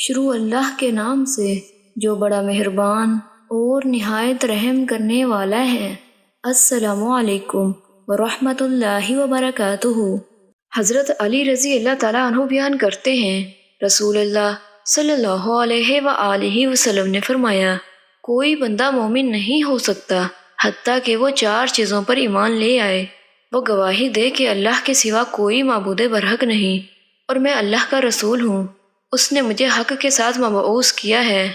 شروع اللہ کے نام سے جو بڑا مہربان اور نہایت رحم کرنے والا ہے۔ السلام علیکم ورحمۃ اللہ وبرکاتہ۔ حضرت علی رضی اللہ تعالیٰ عنہ بیان کرتے ہیں، رسول اللہ صلی اللہ علیہ وآلہ وسلم نے فرمایا، کوئی بندہ مومن نہیں ہو سکتا حتیٰ کہ وہ 4 چیزوں پر ایمان لے آئے۔ وہ گواہی دے کہ اللہ کے سوا کوئی معبود برحق نہیں اور میں اللہ کا رسول ہوں۔ اس نے مجھے حق کے ساتھ مبعوث کیا ہے۔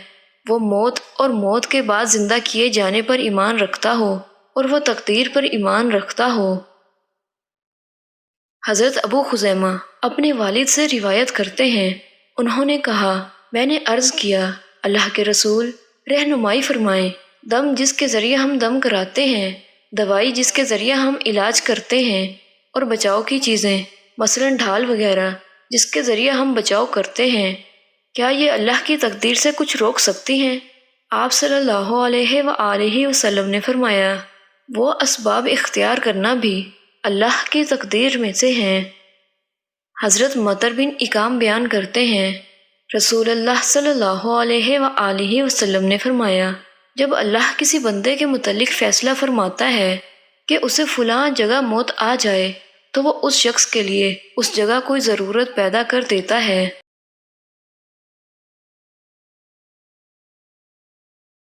وہ موت اور موت کے بعد زندہ کیے جانے پر ایمان رکھتا ہو اور وہ تقدیر پر ایمان رکھتا ہو۔ حضرت ابو خزیمہ اپنے والد سے روایت کرتے ہیں، انہوں نے کہا، میں نے عرض کیا، اللہ کے رسول رہنمائی فرمائیں۔ دم جس کے ذریعے ہم دم کراتے ہیں، دوائی جس کے ذریعے ہم علاج کرتے ہیں، اور بچاؤ کی چیزیں مثلاً ڈھال وغیرہ جس کے ذریعے ہم بچاؤ کرتے ہیں، کیا یہ اللہ کی تقدیر سے کچھ روک سکتی ہیں؟ آپ صلی اللہ علیہ وآلہ وسلم نے فرمایا، وہ اسباب اختیار کرنا بھی اللہ کی تقدیر میں سے ہیں۔ حضرت مطر بن اکام بیان کرتے ہیں، رسول اللہ صلی اللہ علیہ وآلہ وسلم نے فرمایا، جب اللہ کسی بندے کے متعلق فیصلہ فرماتا ہے کہ اسے فلاں جگہ موت آ جائے تو وہ اس شخص کے لیے اس جگہ کوئی ضرورت پیدا کر دیتا ہے۔